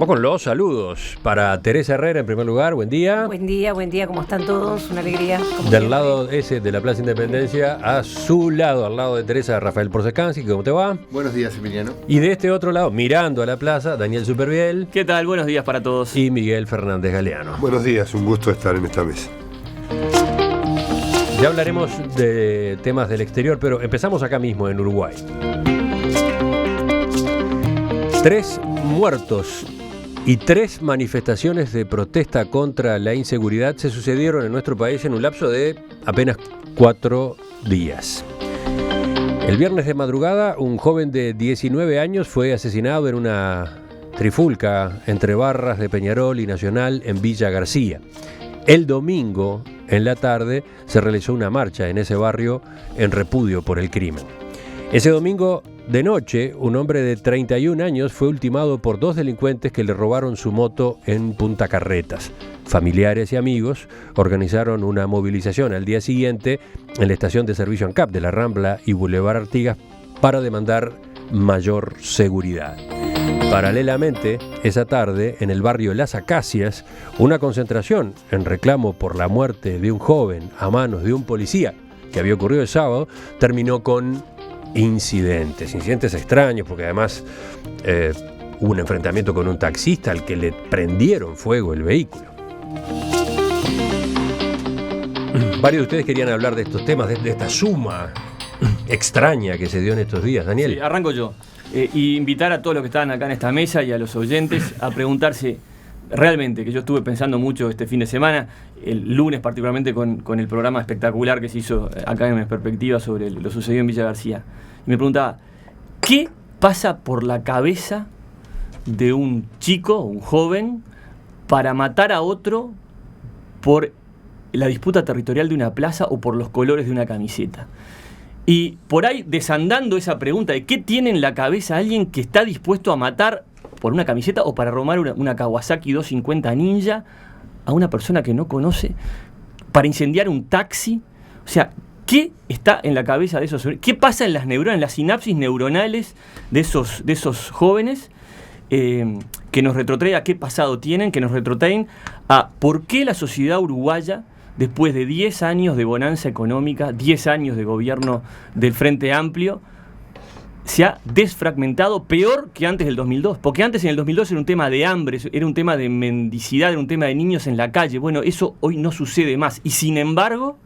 con los saludos para Teresa Herrera en primer lugar. Buen día. Buen día, ¿cómo están todos? Una alegría. Del lado ese de la Plaza Independencia, a su lado, al lado de Teresa, Rafael Porcescansi. ¿Cómo te va? Buenos días, Emiliano. Y de este otro lado, mirando a la plaza, Daniel Superviel. ¿Qué tal? Buenos días para todos. Y Miguel Fernández Galeano. Buenos días, un gusto estar en esta mesa. Ya hablaremos de temas del exterior, pero empezamos acá mismo en Uruguay. 3 muertos y 3 manifestaciones de protesta contra la inseguridad se sucedieron en nuestro país en un lapso de apenas 4 días. El viernes de madrugada, un joven de 19 años fue asesinado en una trifulca entre barras de Peñarol y Nacional en Villa García. El domingo, en la tarde, se realizó una marcha en ese barrio en repudio por el crimen. Ese domingo de noche, un hombre de 31 años fue ultimado por 2 delincuentes que le robaron su moto en Punta Carretas. Familiares y amigos organizaron una movilización al día siguiente en la estación de servicio ANCAP de la Rambla y Boulevard Artigas para demandar mayor seguridad. Paralelamente, esa tarde, en el barrio Las Acacias, una concentración en reclamo por la muerte de un joven a manos de un policía que había ocurrido el sábado, terminó con incidentes extraños, porque además hubo un enfrentamiento con un taxista al que le prendieron fuego el vehículo. Varios de ustedes querían hablar de estos temas, de esta suma extraña que se dio en estos días. Daniel. Sí, arranco yo. Y invitar a todos los que estaban acá en esta mesa y a los oyentes a preguntarse realmente, que yo estuve pensando mucho este fin de semana, el lunes particularmente con el programa espectacular que se hizo acá en Perspectiva sobre lo sucedido en Villa García. Y me preguntaba, ¿qué pasa por la cabeza de un chico, un joven, para matar a otro por la disputa territorial de una plaza o por los colores de una camiseta? Y por ahí, desandando esa pregunta de qué tiene en la cabeza alguien que está dispuesto a matar por una camiseta o para robar una Kawasaki 250 Ninja a una persona que no conoce, para incendiar un taxi. O sea, ¿qué está en la cabeza de esos? ¿Qué pasa en las neuronas, en las sinapsis neuronales de esos jóvenes que nos retrotraen a qué pasado tienen, que nos retrotraen a por qué la sociedad uruguaya, después de 10 años de bonanza económica, 10 años de gobierno del Frente Amplio, se ha desfragmentado peor que antes del 2002? Porque antes, en el 2002, era un tema de hambre, era un tema de mendicidad, era un tema de niños en la calle. Bueno, eso hoy no sucede más. Y sin embargo,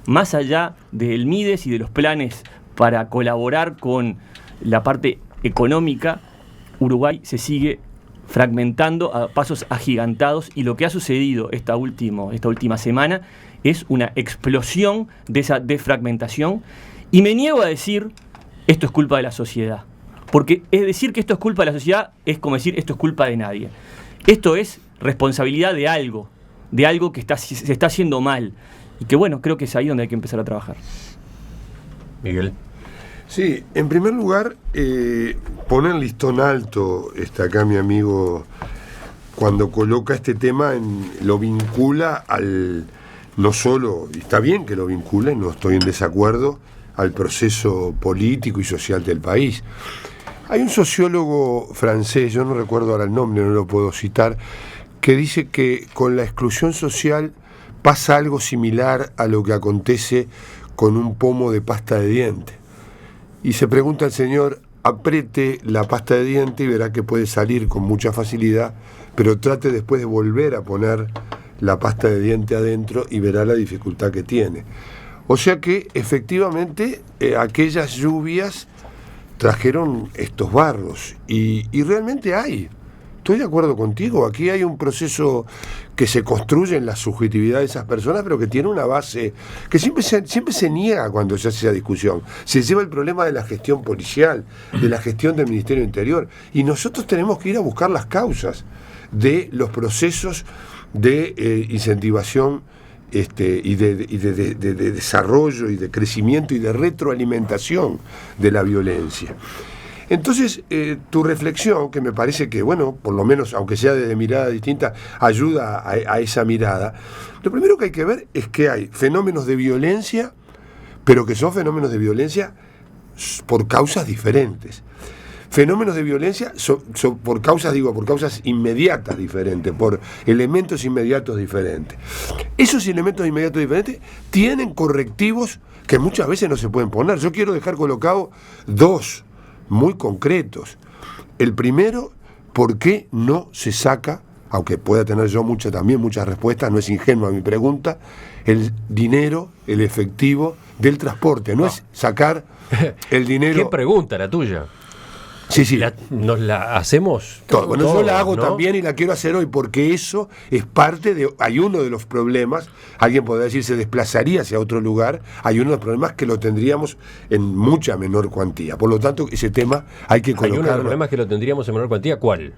más allá del MIDES y de los planes para colaborar con la parte económica, Uruguay se sigue fragmentando a pasos agigantados, y lo que ha sucedido esta última semana es una explosión de esa desfragmentación. Y me niego a decir esto es culpa de la sociedad, porque es decir que esto es culpa de la sociedad es como decir esto es culpa de nadie. Esto es responsabilidad de algo que se está haciendo mal, y que bueno, creo que es ahí donde hay que empezar a trabajar. Miguel. Sí, en primer lugar, poner listón alto está acá mi amigo cuando coloca este tema, lo vincula al, no solo, y está bien que lo vincule, no estoy en desacuerdo, al proceso político y social del país. Hay un sociólogo francés, yo no recuerdo ahora el nombre, no lo puedo citar, que dice que con la exclusión social pasa algo similar a lo que acontece con un pomo de pasta de dientes. Y se pregunta al señor, apriete la pasta de diente y verá que puede salir con mucha facilidad, pero trate después de volver a poner la pasta de diente adentro y verá la dificultad que tiene. O sea que efectivamente aquellas lluvias trajeron estos barros y realmente estoy de acuerdo contigo, aquí hay un proceso que se construye en la subjetividad de esas personas, pero que tiene una base que siempre se niega cuando se hace esa discusión. Se lleva el problema de la gestión policial, de la gestión del Ministerio del Interior, y nosotros tenemos que ir a buscar las causas de los procesos de incentivación y de desarrollo y de crecimiento y de retroalimentación de la violencia. Entonces, tu reflexión, que me parece que, bueno, por lo menos, aunque sea desde mirada distinta, ayuda a esa mirada, lo primero que hay que ver es que hay fenómenos de violencia, pero que son fenómenos de violencia por causas diferentes. fenómenos de violencia por causas inmediatas diferentes, por elementos inmediatos diferentes. Esos elementos inmediatos diferentes tienen correctivos que muchas veces no se pueden poner. Yo quiero dejar colocado dos muy concretos. El primero, ¿por qué no se saca, aunque pueda tener yo muchas respuestas, no es ingenua mi pregunta, el dinero, el efectivo del transporte? No es sacar el dinero... ¿Qué pregunta la tuya? Sí. ¿Nos la hacemos? Bueno, yo la hago, ¿no? También, y la quiero hacer hoy porque eso es parte de... Hay uno de los problemas, alguien podría decir se desplazaría hacia otro lugar, hay uno de los problemas que lo tendríamos en mucha menor cuantía. Por lo tanto, ese tema hay que colocarlo. ¿Hay uno de los problemas que lo tendríamos en menor cuantía? ¿Cuál?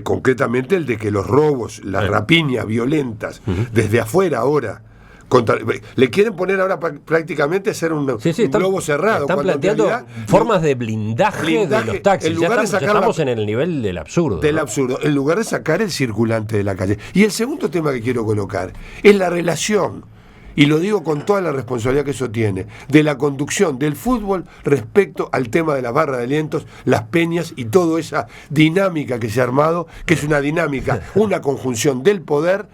Concretamente el de que los robos, las rapiñas violentas, desde afuera ahora... le quieren poner ahora prácticamente hacer un globo cerrado. Están planteando formas de blindaje de los taxis. Ya estamos en el nivel del absurdo. En lugar de sacar el circulante de la calle. Y el segundo tema que quiero colocar es la relación, y lo digo con toda la responsabilidad que eso tiene, de la conducción del fútbol respecto al tema de la barra de alientos, las peñas y toda esa dinámica que se ha armado, que es una dinámica, una conjunción del poder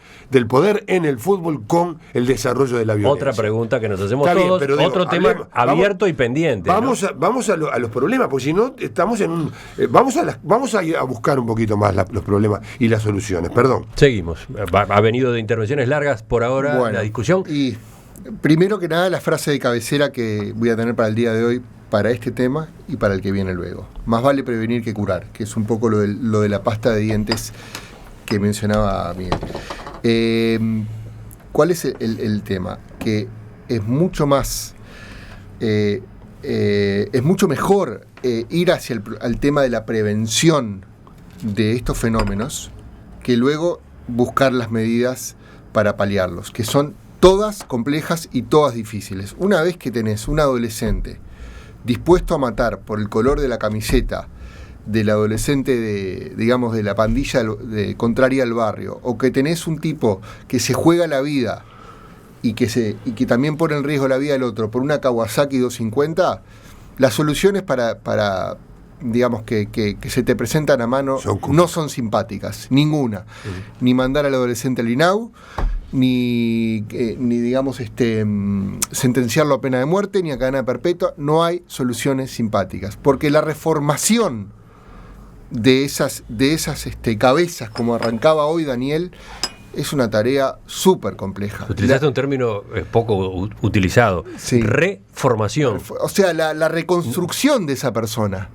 en el fútbol con el desarrollo de la violencia. Otra pregunta que nos hacemos todos, otro tema abierto y pendiente. Vamos a los problemas, porque si no estamos en un... Vamos a ir a buscar un poquito más los problemas y las soluciones, perdón. Seguimos. Ha venido de intervenciones largas por ahora la discusión. Y primero que nada, la frase de cabecera que voy a tener para el día de hoy, para este tema y para el que viene luego. Más vale prevenir que curar, que es un poco lo de la pasta de dientes que mencionaba Miguel. ¿Cuál es el tema? Que es mucho más, es mucho mejor ir hacia el tema de la prevención de estos fenómenos que luego buscar las medidas para paliarlos, que son todas complejas y todas difíciles. Una vez que tenés un adolescente dispuesto a matar por el color de la camiseta del adolescente de la pandilla contraria al barrio, o que tenés un tipo que se juega la vida y que también pone en riesgo la vida del otro por una Kawasaki 250, las soluciones para digamos que se te presentan a mano no son simpáticas, ninguna. Ni mandar al adolescente al INAU, ni digamos sentenciarlo a pena de muerte, ni a cadena perpetua. No hay soluciones simpáticas, porque la reformación de esas cabezas, como arrancaba hoy Daniel, es una tarea súper compleja. Utilizaste un término poco utilizado. Sí. Reformación. O sea, la reconstrucción de esa persona.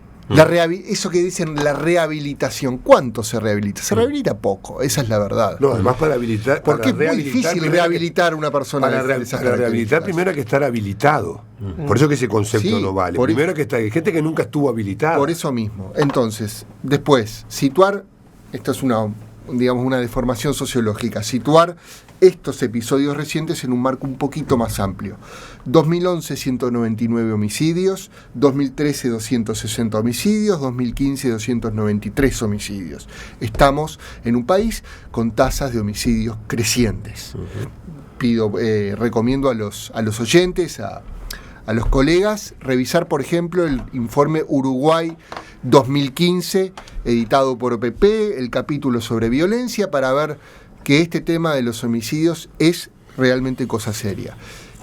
Eso que dicen la rehabilitación. ¿Cuánto se rehabilita? Se rehabilita poco, esa es la verdad. No, además para habilitar... Porque es muy difícil rehabilitar a una persona. Para rehabilitar primero hay que estar habilitado. Por eso que ese concepto no vale. Primero hay que estar... Hay gente que nunca estuvo habilitada. Por eso mismo. Entonces, después, situar... Esto es una deformación sociológica. Situar estos episodios recientes en un marco un poquito más amplio. 2011, 199 homicidios, 2013, 260 homicidios, 2015, 293 homicidios. Estamos en un país con tasas de homicidios crecientes. Recomiendo a los oyentes, a los colegas, revisar, por ejemplo, el informe Uruguay 2015, editado por OPP, el capítulo sobre violencia, para ver que este tema de los homicidios es realmente cosa seria.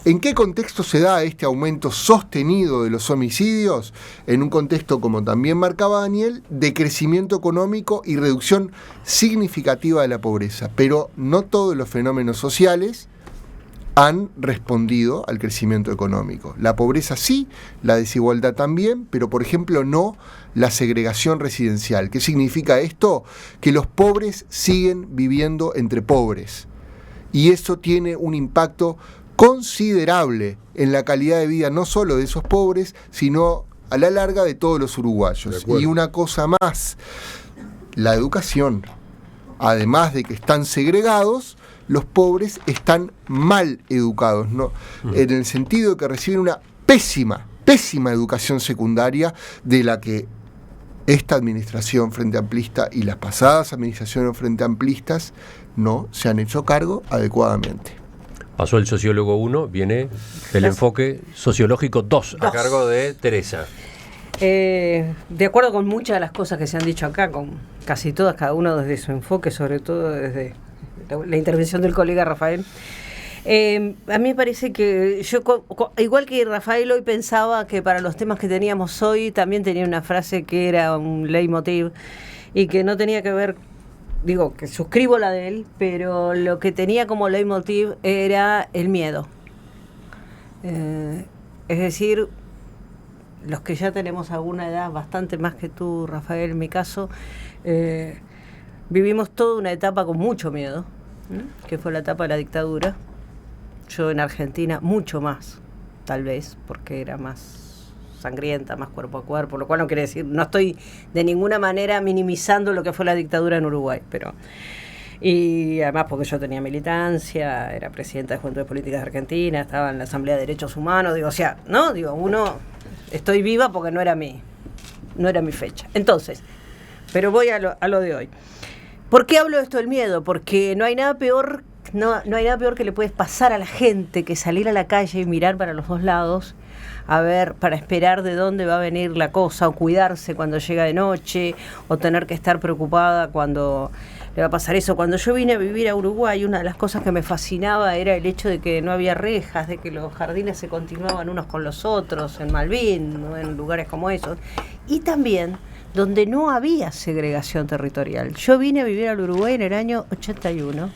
¿En qué contexto se da este aumento sostenido de los homicidios? En un contexto, como también marcaba Daniel, de crecimiento económico y reducción significativa de la pobreza. Pero no todos los fenómenos sociales han respondido al crecimiento económico. La pobreza sí, la desigualdad también, pero por ejemplo no la segregación residencial. ¿Qué significa esto? Que los pobres siguen viviendo entre pobres. Y eso tiene un impacto considerable en la calidad de vida no solo de esos pobres, sino a la larga de todos los uruguayos. Y una cosa más, la educación. Además de que están segregados, los pobres están mal educados, ¿no? En el sentido de que reciben una pésima educación secundaria, de la que esta administración frente amplista y las pasadas administraciones frente amplistas no se han hecho cargo adecuadamente. Pasó el sociólogo 1, viene el enfoque sociológico 2, a cargo de Teresa. De acuerdo con muchas de las cosas que se han dicho acá, con casi todas, cada uno desde su enfoque, sobre todo desde la intervención del colega Rafael. A mí me parece que yo, igual que Rafael, hoy pensaba que para los temas que teníamos hoy también tenía una frase que era un leitmotiv y que no tenía que ver, digo, que suscribo la de él, pero lo que tenía como leitmotiv era el miedo. Es decir, los que ya tenemos alguna edad, bastante más que tú, Rafael, en mi caso, vivimos toda una etapa con mucho miedo, que fue la etapa de la dictadura. Yo en Argentina mucho más, tal vez, porque era más sangrienta, más cuerpo a cuerpo, lo cual no quiere decir, no estoy de ninguna manera minimizando lo que fue la dictadura en Uruguay, pero... Y además porque yo tenía militancia, era presidenta de Juventudes Políticas de Argentina, estaba en la Asamblea de Derechos Humanos, digo, o sea, ¿no? Digo, estoy viva porque no era mi fecha. Entonces, pero voy a lo de hoy. ¿Por qué hablo de esto del miedo? Porque no hay nada peor que le puedes pasar a la gente que salir a la calle y mirar para los dos lados, a ver, para esperar de dónde va a venir la cosa, o cuidarse cuando llega de noche, o tener que estar preocupada cuando le va a pasar eso. Cuando yo vine a vivir a Uruguay, una de las cosas que me fascinaba era el hecho de que no había rejas, de que los jardines se continuaban unos con los otros, en Malvin, ¿no? En lugares como esos, y también donde no había segregación territorial. Yo vine a vivir al Uruguay en el año 81,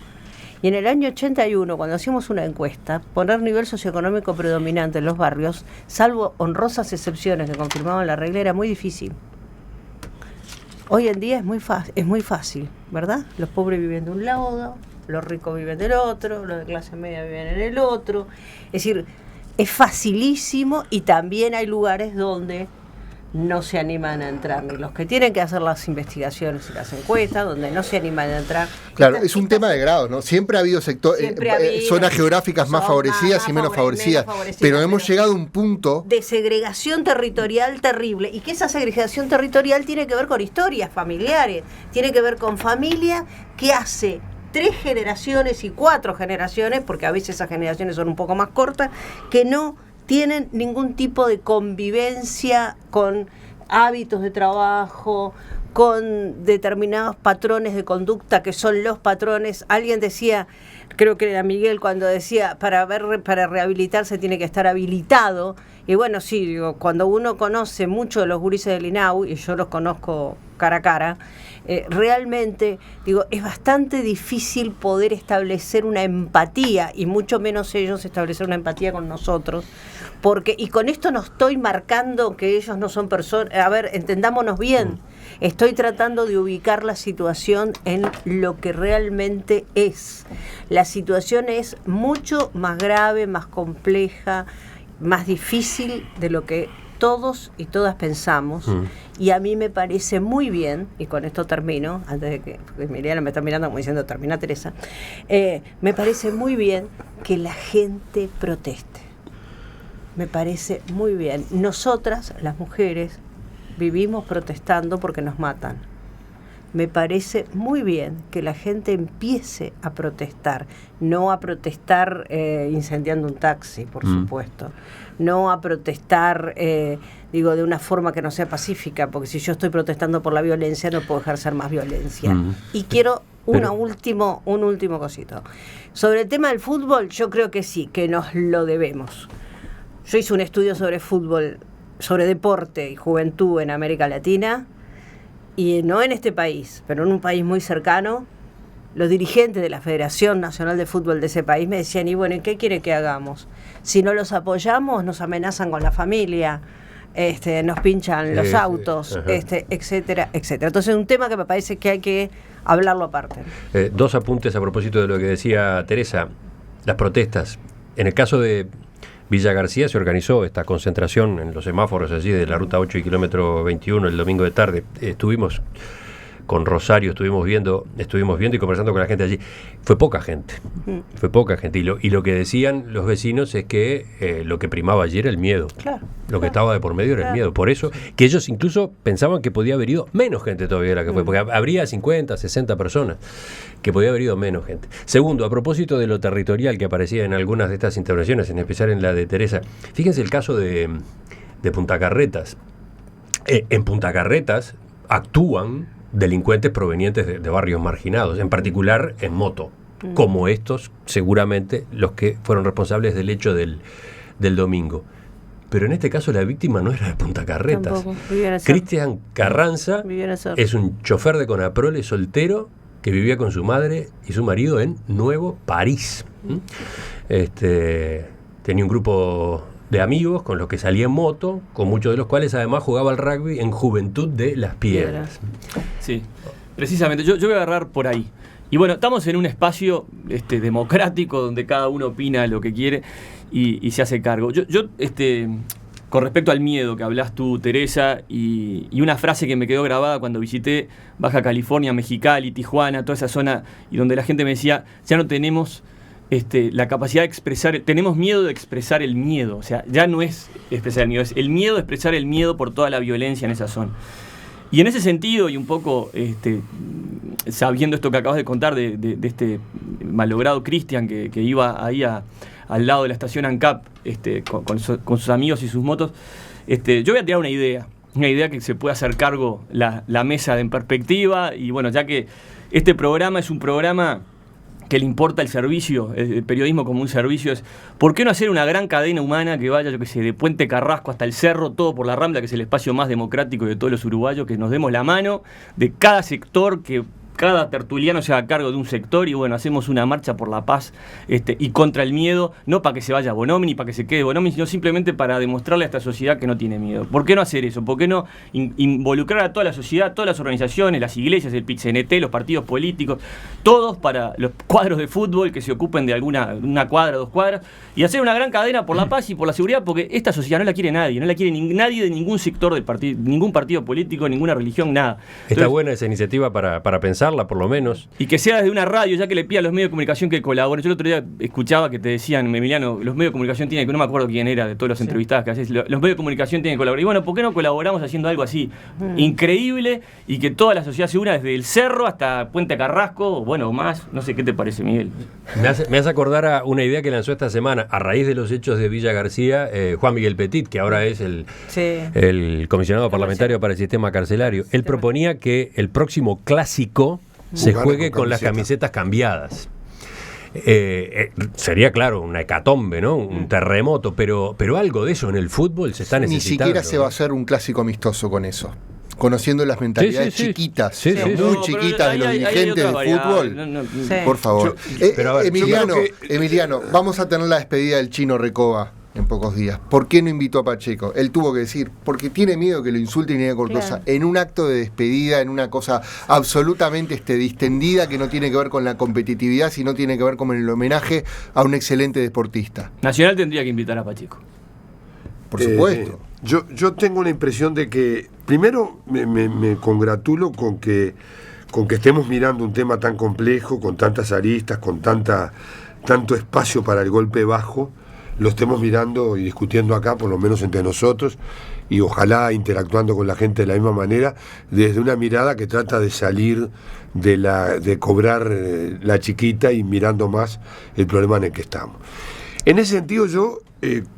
y en el año 81, cuando hacíamos una encuesta, poner nivel socioeconómico predominante en los barrios, salvo honrosas excepciones que confirmaban la regla, era muy difícil. Hoy en día es muy fácil, ¿verdad? Los pobres viven de un lado, los ricos viven del otro, los de clase media viven en el otro. Es decir, es facilísimo, y también hay lugares donde no se animan a entrar, ni los que tienen que hacer las investigaciones y las encuestas, donde no se animan a entrar. Claro, es un tema de grados, ¿no? Siempre ha habido zonas geográficas más favorecidas y menos favorecidas, pero hemos llegado a un punto de segregación territorial terrible, y que esa segregación territorial tiene que ver con historias familiares, tiene que ver con familia que hace 3 generaciones y 4 generaciones, porque a veces esas generaciones son un poco más cortas, que no tienen ningún tipo de convivencia con hábitos de trabajo, con determinados patrones de conducta que son los patrones. Alguien decía, creo que era Miguel, cuando decía, para rehabilitarse tiene que estar habilitado. Y bueno, sí, digo, cuando uno conoce mucho de los gurises del INAU, y yo los conozco cara a cara, realmente, digo, es bastante difícil poder establecer una empatía, y mucho menos ellos establecer una empatía con nosotros, porque, y con esto no estoy marcando que ellos no son personas, a ver, entendámonos bien, estoy tratando de ubicar la situación en lo que realmente es. La situación es mucho más grave, más compleja, más difícil de lo que todos y todas pensamos, y a mí me parece muy bien, y con esto termino, antes de que, porque Miriam me está mirando como diciendo, termina Teresa, me parece muy bien que la gente proteste, me parece muy bien. Nosotras, las mujeres, vivimos protestando porque nos matan. Me parece muy bien que la gente empiece a protestar, no a protestar incendiando un taxi, por supuesto, no a protestar, digo, de una forma que no sea pacífica, porque si yo estoy protestando por la violencia, no puedo ejercer más violencia. Y quiero un último cosito. Sobre el tema del fútbol, yo creo que sí, que nos lo debemos. Yo hice un estudio sobre fútbol, sobre deporte y juventud en América Latina, y no en este país, pero en un país muy cercano. Los dirigentes de la Federación Nacional de Fútbol de ese país me decían, y bueno, ¿y qué quiere que hagamos? Si no los apoyamos, nos amenazan con la familia, nos pinchan los autos, etcétera, etcétera. Entonces es un tema que me parece que hay que hablarlo aparte. 2 apuntes a propósito de lo que decía Teresa, las protestas. En el caso de Villa García se organizó esta concentración en los semáforos allí de la ruta 8 y kilómetro 21 el domingo de tarde. Estuvimos con Rosario, estuvimos viendo y conversando con la gente allí. Fue poca gente. Y lo que decían los vecinos es que lo que primaba allí era el miedo. Lo que estaba de por medio era el miedo. Por eso que ellos incluso pensaban que podía haber ido menos gente todavía de la que fue, porque habría 50, 60 personas, que podía haber ido menos gente. Segundo, a propósito de lo territorial que aparecía en algunas de estas intervenciones, en especial en la de Teresa, fíjense el caso de Punta Carretas. En Punta Carretas actúan delincuentes provenientes de barrios marginados, en particular en moto, como estos, seguramente los que fueron responsables del hecho del domingo. Pero en este caso la víctima no era de Punta Carretas. Cristian Carranza es un chofer de Conaprole soltero que vivía con su madre y su marido en Nuevo París. Tenía un grupo de amigos con los que salía en moto, con muchos de los cuales además jugaba al rugby en Juventud de Las Piedras. Sí, precisamente, yo voy a agarrar por ahí. Y bueno, estamos en un espacio democrático donde cada uno opina lo que quiere y se hace cargo. Con respecto al miedo que hablas tú, Teresa, y una frase que me quedó grabada cuando visité Baja California, Mexicali, Tijuana, toda esa zona, y donde la gente me decía, ya no tenemos la capacidad de expresar, tenemos miedo de expresar el miedo. O sea, ya no es expresar el miedo, es el miedo de expresar el miedo por toda la violencia en esa zona. Y en ese sentido, y un poco sabiendo esto que acabas de contar de este malogrado Cristian que iba ahí al lado de la estación ANCAP con sus amigos y sus motos, yo voy a tirar una idea que se puede hacer cargo la mesa de En Perspectiva. Y bueno, ya que este programa es un programa que le importa el servicio, el periodismo como un servicio, es ¿por qué no hacer una gran cadena humana que vaya, de Puente Carrasco hasta el Cerro, todo por la Rambla, que es el espacio más democrático de todos los uruguayos, que nos demos la mano de cada sector, que cada tertuliano se haga cargo de un sector y bueno, hacemos una marcha por la paz y contra el miedo, no para que se vaya Bonomi ni para que se quede Bonomi, sino simplemente para demostrarle a esta sociedad que no tiene miedo. ¿Por qué no hacer eso? ¿Por qué no involucrar a toda la sociedad, todas las organizaciones, las iglesias, el PIT-CNT, los partidos políticos, todos para los cuadros de fútbol que se ocupen de una cuadra, 2 cuadras, y hacer una gran cadena por la paz y por la seguridad? Porque esta sociedad no la quiere nadie, no la quiere nadie de ningún sector del partido, ningún partido político, ninguna religión, nada. Entonces, está buena esa iniciativa para pensarla, por lo menos. Y que sea desde una radio, ya que le pida a los medios de comunicación que colaboren. Yo el otro día escuchaba que te decían, Emiliano, los medios de comunicación tienen que, no me acuerdo quién era de todos los entrevistados que haces, los medios de comunicación tienen que colaborar. Y bueno, ¿por qué no colaboramos haciendo algo así increíble y que toda la sociedad se una desde el Cerro hasta Puente Carrasco, bueno, más? No sé, ¿qué te parece, Miguel? Me hace acordar a una idea que lanzó esta semana, a raíz de los hechos de Villa García, Juan Miguel Petit, que ahora es el comisionado parlamentario para el sistema carcelario. Él proponía que el próximo clásico se juegue con las camisetas cambiadas. Sería, claro, una hecatombe, ¿no? Un terremoto, pero algo de eso en el fútbol se está necesitando. Ni siquiera se va a hacer un clásico amistoso con eso. Conociendo las mentalidades chiquitas, muy chiquitas de los dirigentes de fútbol. Por favor. Emiliano, vamos a tener la despedida del Chino Recoba en pocos días. ¿Por qué no invitó a Pacheco? Él tuvo que decir, porque tiene miedo que lo insulten y Cortosa, en un acto de despedida, en una cosa absolutamente distendida que no tiene que ver con la competitividad, sino tiene que ver con el homenaje a un excelente deportista. Nacional tendría que invitar a Pacheco. Por supuesto. Yo tengo la impresión de que, primero, me congratulo con que estemos mirando un tema tan complejo, con tantas aristas, con tanto espacio para el golpe bajo, lo estemos mirando y discutiendo acá, por lo menos entre nosotros, y ojalá interactuando con la gente de la misma manera, desde una mirada que trata de salir de cobrar la chiquita y mirando más el problema en el que estamos. En ese sentido yo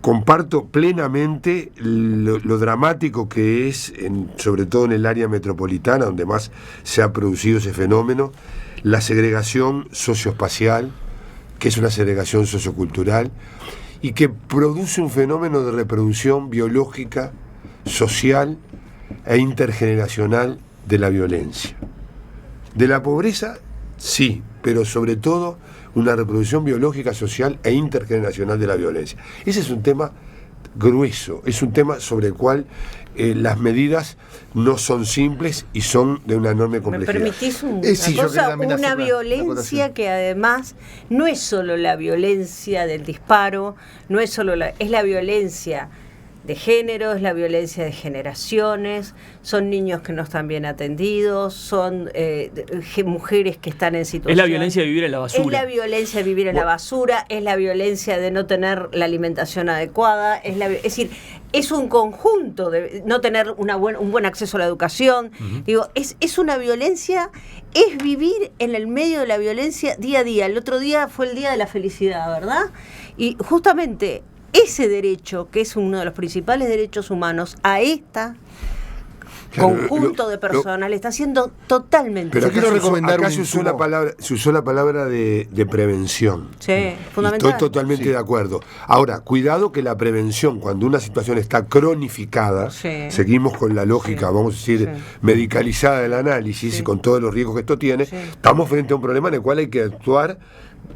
comparto plenamente lo dramático que es, sobre todo en el área metropolitana, donde más se ha producido ese fenómeno, la segregación socioespacial, que es una segregación sociocultural, y que produce un fenómeno de reproducción biológica, social e intergeneracional de la violencia. De la pobreza, sí, pero sobre todo una reproducción biológica, social e intergeneracional de la violencia. Ese es un tema grueso, es un tema sobre el cual las medidas no son simples y son de una enorme complejidad. ¿Me permitís una violencia que además no es solo la violencia del disparo, no es solo es la violencia de género, es la violencia de generaciones, son niños que no están bien atendidos, son mujeres que están en situación... Es la violencia de vivir en la basura. Es la violencia de vivir en la basura, es la violencia de no tener la alimentación adecuada, es decir, es un conjunto de no tener un buen acceso a la educación. Digo, es una violencia, es vivir en el medio de la violencia día a día. El otro día fue el Día de la Felicidad, ¿verdad? Y justamente ese derecho, que es uno de los principales derechos humanos, a esta conjunto de personas le está haciendo totalmente. Pero yo quiero recomendar acá un se usó insumo. la palabra de prevención. Sí, fundamental. Estoy totalmente de acuerdo. Ahora, cuidado que la prevención, cuando una situación está cronificada, seguimos con la lógica, vamos a decir, medicalizada del análisis y con todos los riesgos que esto tiene, estamos frente a un problema en el cual hay que actuar,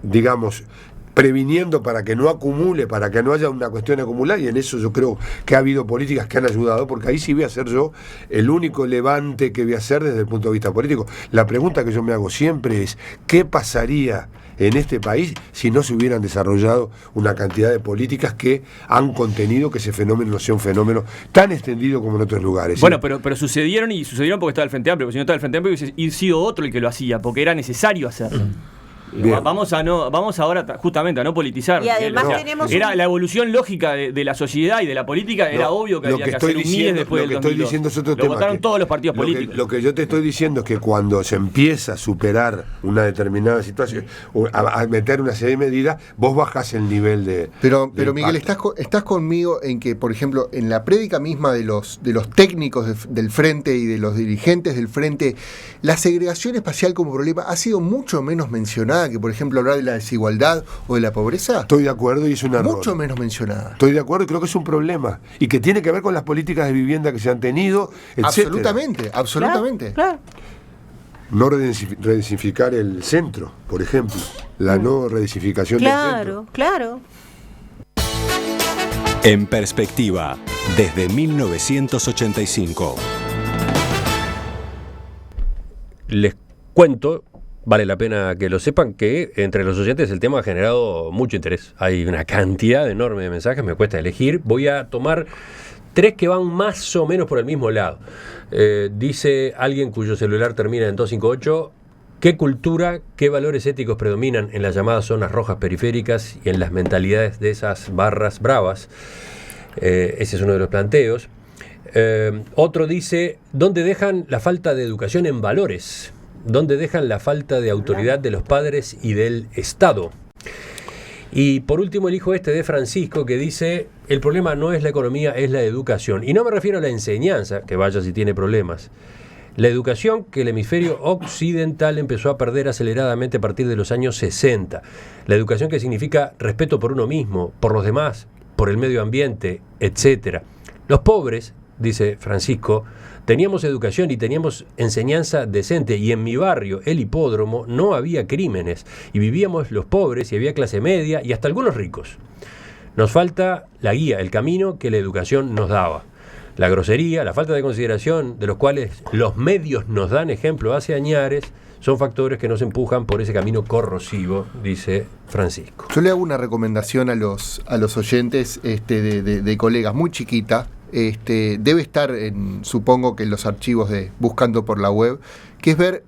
digamos, previniendo para que no acumule, para que no haya una cuestión acumulada, y en eso yo creo que ha habido políticas que han ayudado, porque ahí sí voy a ser yo el único levante que voy a hacer desde el punto de vista político. La pregunta que yo me hago siempre es, ¿qué pasaría en este país si no se hubieran desarrollado una cantidad de políticas que han contenido que ese fenómeno no sea un fenómeno tan extendido como en otros lugares? Bueno, pero sucedieron porque estaba el Frente Amplio, porque si no estaba el Frente Amplio hubiese sido otro el que lo hacía, porque era necesario hacerlo. Vamos ahora justamente a no politizar. Y además tenemos era la evolución lógica de la sociedad y de la política, era obvio que había que hacer un MIES después del 2002. Lo que estoy diciendo es otro tema. Lo votaron todos los partidos políticos. Lo que yo te estoy diciendo es que cuando se empieza a superar una determinada situación, a meter una serie de medidas, vos bajás el nivel de... Pero Miguel, estás conmigo en que, por ejemplo, en la prédica misma de los técnicos del Frente y de los dirigentes del Frente, la segregación espacial como problema ha sido mucho menos mencionada que, por ejemplo, hablar de la desigualdad o de la pobreza. Estoy de acuerdo y es un error. Mucho menos mencionada. Estoy de acuerdo y creo que es un problema. Y que tiene que ver con las políticas de vivienda que se han tenido, etcétera. Absolutamente. Claro. No redensificar el centro, por ejemplo. La no redensificación del centro. Claro. En perspectiva, desde 1985. Les cuento, vale la pena que lo sepan, que entre los oyentes el tema ha generado mucho interés. Hay una cantidad enorme de mensajes, me cuesta elegir. Voy a tomar 3 que van más o menos por el mismo lado. Dice alguien cuyo celular termina en 258, ¿qué cultura, qué valores éticos predominan en las llamadas zonas rojas periféricas y en las mentalidades de esas barras bravas? Ese es uno de los planteos. Otro dice, ¿dónde dejan la falta de educación en valores? ¿Dónde dejan la falta de autoridad de los padres y del Estado? Y por último elijo este de Francisco, que dice, el problema no es la economía, es la educación. Y no me refiero a la enseñanza, que vaya si tiene problemas. La educación que el hemisferio occidental empezó a perder aceleradamente a partir de los años 60. La educación que significa respeto por uno mismo, por los demás, por el medio ambiente, etc. Los pobres, dice Francisco, teníamos educación y teníamos enseñanza decente, y en mi barrio, el Hipódromo, no había crímenes, y vivíamos los pobres y había clase media y hasta algunos ricos. Nos falta la guía, el camino que la educación nos daba. La grosería, la falta de consideración, de los cuales los medios nos dan ejemplo hace añares, son factores que nos empujan por ese camino corrosivo, dice Francisco. Yo le hago una recomendación a los oyentes de colegas, muy chiquita. Debe estar, supongo que en los archivos de Buscando por la web, que es ver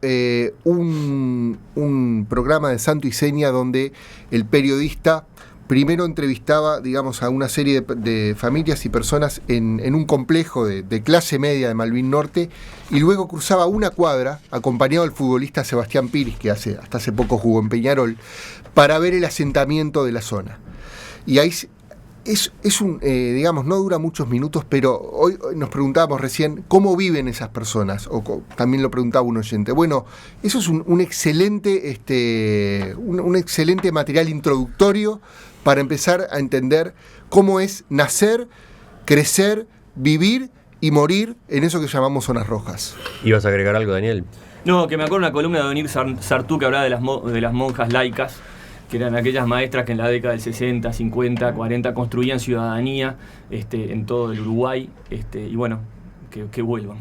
un programa de Santo y Seña donde el periodista primero entrevistaba, digamos, a una serie de familias y personas en un complejo de clase media de Malvin Norte, y luego cruzaba una cuadra acompañado del futbolista Sebastián Piris, que hasta hace poco jugó en Peñarol, para ver el asentamiento de la zona. Y ahí es un, digamos, no dura muchos minutos, pero hoy nos preguntábamos recién cómo viven esas personas, o también lo preguntaba un oyente. Bueno, eso es un excelente material introductorio para empezar a entender cómo es nacer, crecer, vivir y morir en eso que llamamos zonas rojas. ¿Ibas a agregar algo, Daniel? No, que me acuerdo una columna de Donir Sartú que hablaba de las monjas laicas, que eran aquellas maestras que en la década del 60, 50, 40 construían ciudadanía en todo el Uruguay, y bueno, que vuelvan.